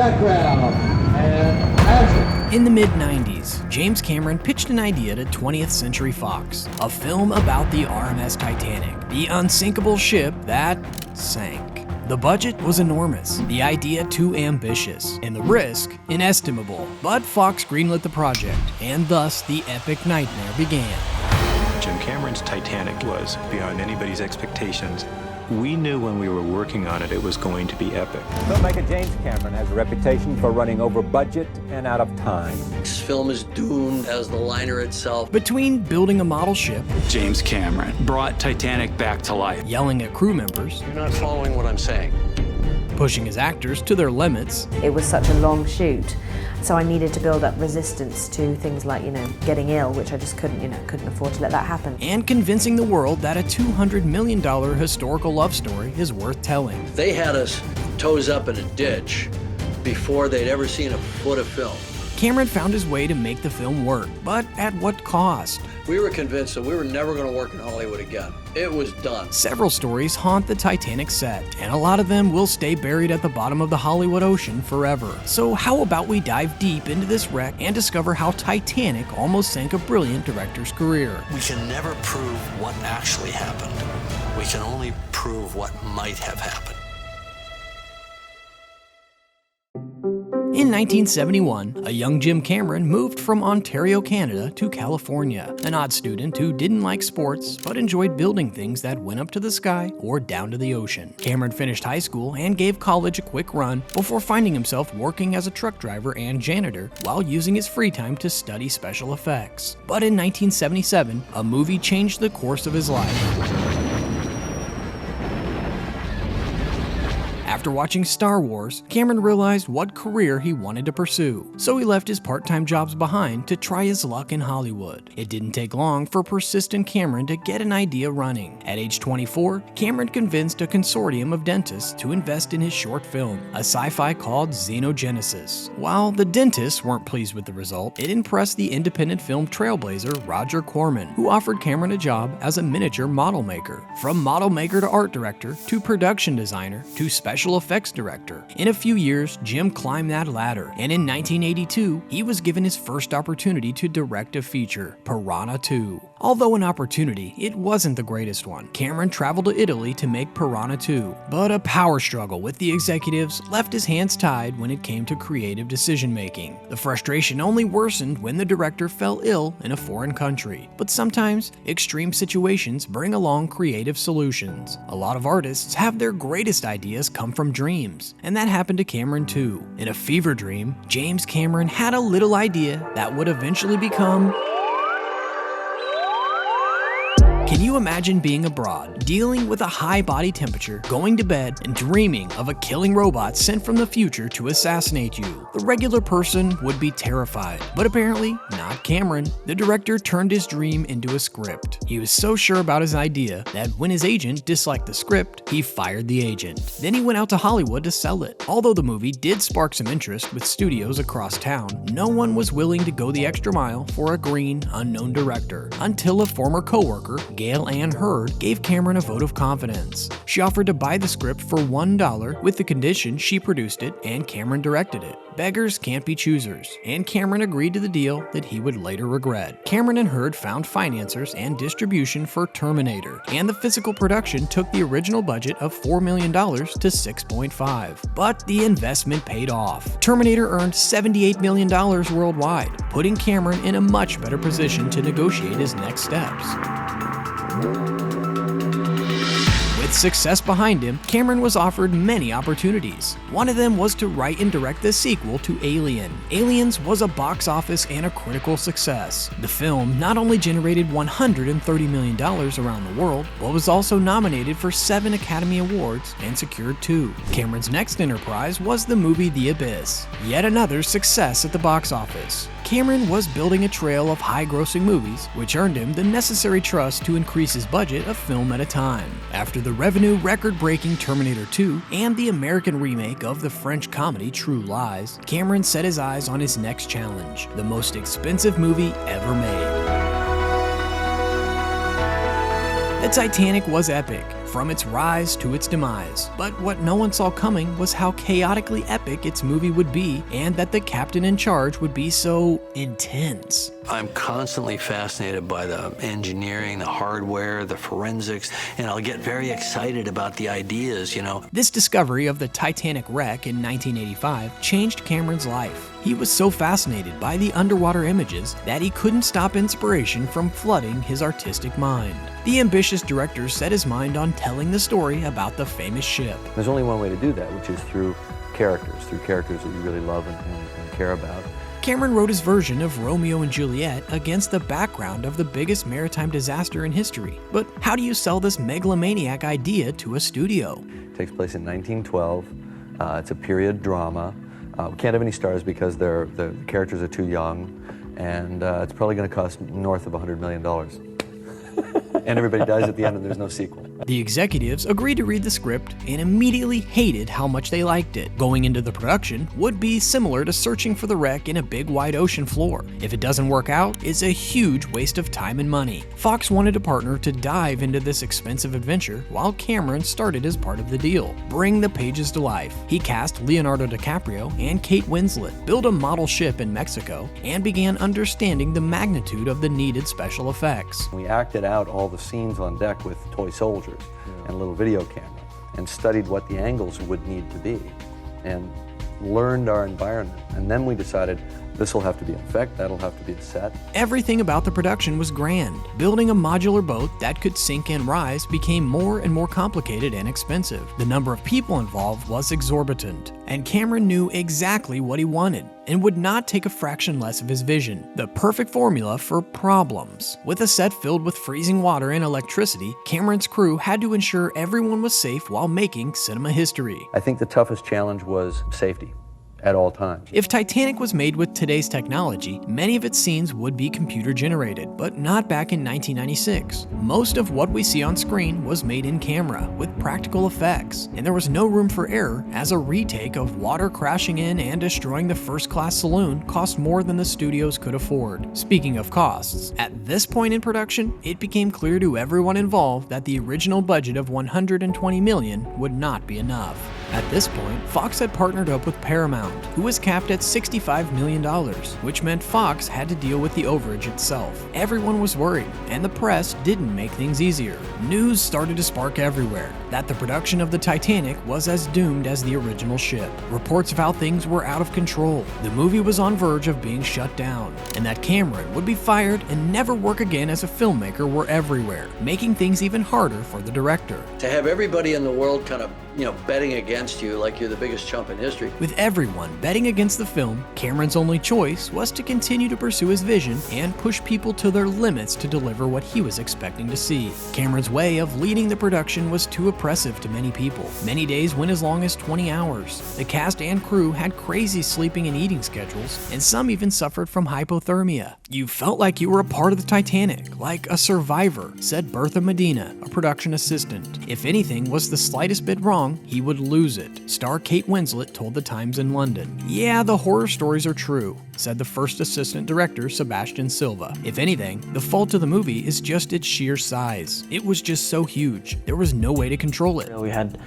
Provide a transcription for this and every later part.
background, and action. In the mid-90s, James Cameron pitched an idea to 20th Century Fox, a film about the RMS Titanic, the unsinkable ship that sank. The budget was enormous, the idea too ambitious, and the risk inestimable. But Fox greenlit the project, and thus the epic nightmare began. Jim Cameron's Titanic was beyond anybody's expectations. We knew when we were working on it, it was going to be epic. Filmmaker James Cameron has a reputation for running over budget and out of time. This film is doomed as the liner itself. Between building a model ship, James Cameron brought Titanic back to life. Yelling at crew members, You're not following what I'm saying. pushing his actors to their limits. It was such a long shoot, so I needed to build up resistance to things like, getting ill, which I just couldn't afford to let that happen. And convincing the world that a $200 million historical love story is worth telling. They had us toes up in a ditch before they'd ever seen a foot of film. Cameron found his way to make the film work, but at what cost? We were convinced that we were never going to work in Hollywood again. It was done. Several stories haunt the Titanic set, and a lot of them will stay buried at the bottom of the Hollywood ocean forever. So how about we dive deep into this wreck and discover how Titanic almost sank a brilliant director's career. We can never prove what actually happened. We can only prove what might have happened. In 1971, a young Jim Cameron moved from Ontario, Canada to California, an odd student who didn't like sports but enjoyed building things that went up to the sky or down to the ocean. Cameron finished high school and gave college a quick run before finding himself working as a truck driver and janitor while using his free time to study special effects. But in 1977, a movie changed the course of his life. After watching Star Wars, Cameron realized what career he wanted to pursue, so he left his part-time jobs behind to try his luck in Hollywood. It didn't take long for persistent Cameron to get an idea running. At age 24, Cameron convinced a consortium of dentists to invest in his short film, a sci-fi called Xenogenesis. While the dentists weren't pleased with the result, it impressed the independent film trailblazer Roger Corman, who offered Cameron a job as a miniature model maker. From model maker to art director, to production designer, to special effects director. In a few years, Jim climbed that ladder, and in 1982, he was given his first opportunity to direct a feature, Piranha 2. Although an opportunity, it wasn't the greatest one. Cameron traveled to Italy to make Piranha 2, but a power struggle with the executives left his hands tied when it came to creative decision-making. The frustration only worsened when the director fell ill in a foreign country. But sometimes, extreme situations bring along creative solutions. A lot of artists have their greatest ideas come from dreams, and that happened to Cameron too. In a fever dream, James Cameron had a little idea that would eventually become... Can you imagine being abroad, dealing with a high body temperature, going to bed, and dreaming of a killing robot sent from the future to assassinate you? The regular person would be terrified, but apparently not Cameron. The director turned his dream into a script. He was so sure about his idea that when his agent disliked the script, he fired the agent. Then he went out to Hollywood to sell it. Although the movie did spark some interest with studios across town, no one was willing to go the extra mile for a green, unknown director, until a former coworker, Gail Ann Hurd, gave Cameron a vote of confidence. She offered to buy the script for $1 with the condition she produced it and Cameron directed it. Beggars can't be choosers, and Cameron agreed to the deal that he would later regret. Cameron and Hurd found financiers and distribution for Terminator, and the physical production took the original budget of $4 million to $6.5. But the investment paid off. Terminator earned $78 million worldwide, putting Cameron in a much better position to negotiate his next steps. With success behind him, Cameron was offered many opportunities. One of them was to write and direct the sequel to Alien. Aliens was a box office and a critical success. The film not only generated $130 million around the world, but was also nominated for 7 Academy Awards and secured 2. Cameron's next enterprise was the movie The Abyss, yet another success at the box office. Cameron was building a trail of high-grossing movies, which earned him the necessary trust to increase his budget a film at a time. After the revenue record-breaking Terminator 2 and the American remake of the French comedy True Lies, Cameron set his eyes on his next challenge, the most expensive movie ever made. The Titanic was epic, from its rise to its demise. But what no one saw coming was how chaotically epic its movie would be, and that the captain in charge would be so intense. I'm constantly fascinated by the engineering, the hardware, the forensics, and I'll get very excited about the ideas, you know. This discovery of the Titanic wreck in 1985 changed Cameron's life. He was so fascinated by the underwater images that he couldn't stop inspiration from flooding his artistic mind. The ambitious director set his mind on telling the story about the famous ship. There's only one way to do that, which is through characters that you really love and care about. Cameron wrote his version of Romeo and Juliet against the background of the biggest maritime disaster in history. But how do you sell this megalomaniac idea to a studio? It takes place in 1912. It's a period drama. We can't have any stars because the characters are too young, and it's probably going to cost north of $100 million. And everybody dies at the end and there's no sequel. The executives agreed to read the script and immediately hated how much they liked it. Going into the production would be similar to searching for the wreck in a big wide ocean floor. If it doesn't work out, it's a huge waste of time and money. Fox wanted a partner to dive into this expensive adventure, while Cameron started his part of the deal: bring the pages to life. He cast Leonardo DiCaprio and Kate Winslet, built a model ship in Mexico, and began understanding the magnitude of the needed special effects. We acted out all the scenes on deck with toy soldiers and a little video camera, and studied what the angles would need to be, and learned our environment. And then we decided this will have to be an effect, that'll have to be a set. Everything about the production was grand. Building a modular boat that could sink and rise became more and more complicated and expensive. The number of people involved was exorbitant, and Cameron knew exactly what he wanted and would not take a fraction less of his vision. The perfect formula for problems. With a set filled with freezing water and electricity, Cameron's crew had to ensure everyone was safe while making cinema history. I think the toughest challenge was safety at all times. If Titanic was made with today's technology, many of its scenes would be computer generated, but not back in 1996. Most of what we see on screen was made in camera, with practical effects, and there was no room for error, as a retake of water crashing in and destroying the first-class saloon cost more than the studios could afford. Speaking of costs, at this point in production, it became clear to everyone involved that the original budget of $120 million would not be enough. At this point, Fox had partnered up with Paramount, who was capped at $65 million, which meant Fox had to deal with the overage itself. Everyone was worried, and the press didn't make things easier. News started to spark everywhere that the production of the Titanic was as doomed as the original ship. Reports of how things were out of control, the movie was on verge of being shut down, and that Cameron would be fired and never work again as a filmmaker were everywhere, making things even harder for the director. To have everybody in the world kind of, betting against you like you're the biggest chump in history. With everyone betting against the film, Cameron's only choice was to continue to pursue his vision and push people to their limits to deliver what he was expecting to see. Cameron's way of leading the production was too oppressive to many people. Many days went as long as 20 hours. The cast and crew had crazy sleeping and eating schedules, and some even suffered from hypothermia. You felt like you were a part of the Titanic, like a survivor, said Bertha Medina, a production assistant. If anything was the slightest bit wrong, he would lose it. Star Kate Winslet told the Times in London. Yeah, the horror stories are true, said the first assistant director, Sebastian Silva. If anything, the fault of the movie is just its sheer size. It was just so huge, there was no way to control it. We had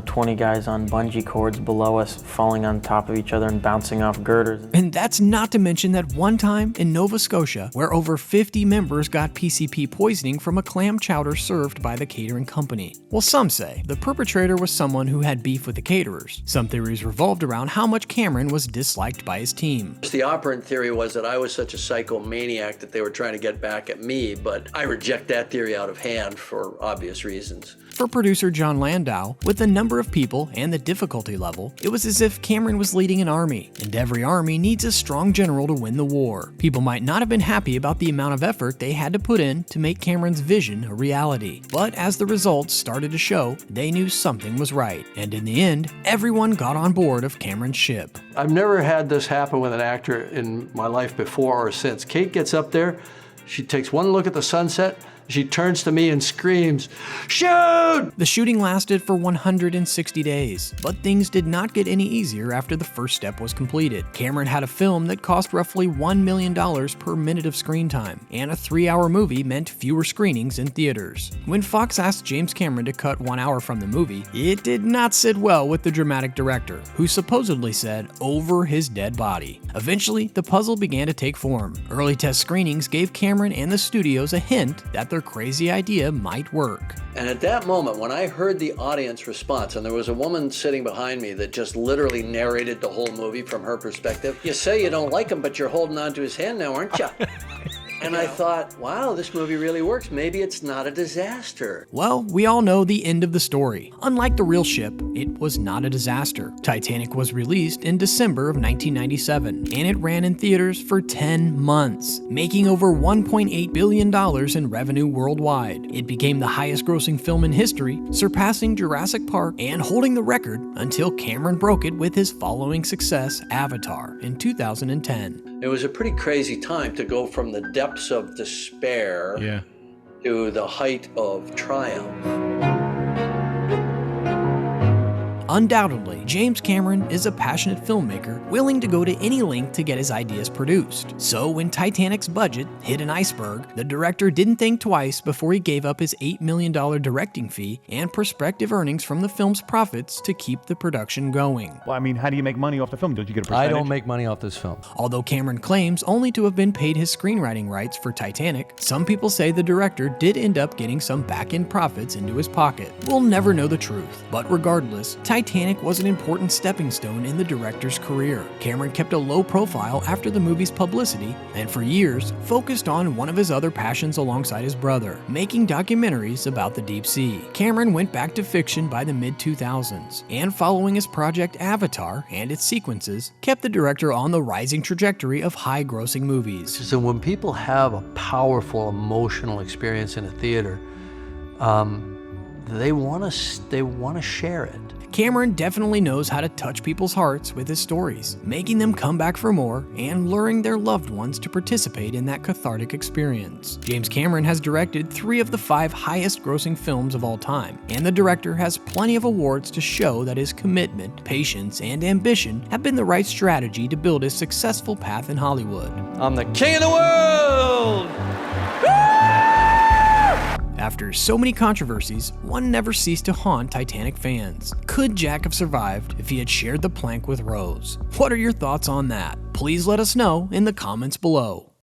20 guys on bungee cords below us, falling on top of each other and bouncing off girders. And that's not to mention that one time in Nova Scotia, where over 50 members got PCP poisoning from a clam chowder served by the catering company. Well, some say the perpetrator was someone who had beef with the caterers. Some theories revolved around how much Cameron was disliked by his team. The operant theory was that I was such a psychomaniac that they were trying to get back at me, but I reject that theory out of hand for obvious reasons. For producer John Landau, with the number of people and the difficulty level, it was as if Cameron was leading an army, and every army needs a strong general to win the war. People might not have been happy about the amount of effort they had to put in to make Cameron's vision a reality, but as the results started to show, they knew something was right, and in the end, everyone got on board of Cameron's ship. I've never had this happen with an actor in my life before or since. Kate gets up there, she takes one look at the sunset, She turns to me and screams, "Shoot!" The shooting lasted for 160 days, but things did not get any easier after the first step was completed. Cameron had a film that cost roughly $1 million per minute of screen time, and a 3-hour movie meant fewer screenings in theaters. When Fox asked James Cameron to cut 1 hour from the movie, it did not sit well with the dramatic director, who supposedly said over his dead body. Eventually, the puzzle began to take form. Early test screenings gave Cameron and the studios a hint that their crazy idea might work. And at that moment, when I heard the audience response, and there was a woman sitting behind me that just literally narrated the whole movie from her perspective, you say you don't like him, but you're holding on to his hand now, aren't you? And I thought, wow, this movie really works. Maybe it's not a disaster. Well, we all know the end of the story. Unlike the real ship, it was not a disaster. Titanic was released in December of 1997, and it ran in theaters for 10 months, making over $1.8 billion in revenue worldwide. It became the highest-grossing film in history, surpassing Jurassic Park and holding the record until Cameron broke it with his following success, Avatar, in 2010. It was a pretty crazy time to go from the depths of despair to the height of triumph. Undoubtedly, James Cameron is a passionate filmmaker willing to go to any length to get his ideas produced. So when Titanic's budget hit an iceberg, the director didn't think twice before he gave up his $8 million directing fee and prospective earnings from the film's profits to keep the production going. Well, I mean, how do you make money off the film? Don't you get a percentage? I don't make money off this film. Although Cameron claims only to have been paid his screenwriting rights for Titanic, some people say the director did end up getting some back-end profits into his pocket. We'll never know the truth, but regardless, Titanic was an important stepping stone in the director's career. Cameron kept a low profile after the movie's publicity, and for years focused on one of his other passions alongside his brother, making documentaries about the deep sea. Cameron went back to fiction by the mid-2000s, and following his project Avatar and its sequences, kept the director on the rising trajectory of high-grossing movies. So when people have a powerful emotional experience in a theater, they want to share it. Cameron definitely knows how to touch people's hearts with his stories, making them come back for more and luring their loved ones to participate in that cathartic experience. James Cameron has directed 3 of the 5 highest-grossing films of all time, and the director has plenty of awards to show that his commitment, patience, and ambition have been the right strategy to build his successful path in Hollywood. I'm the king of the world! After so many controversies, one never ceased to haunt Titanic fans. Could Jack have survived if he had shared the plank with Rose? What are your thoughts on that? Please let us know in the comments below.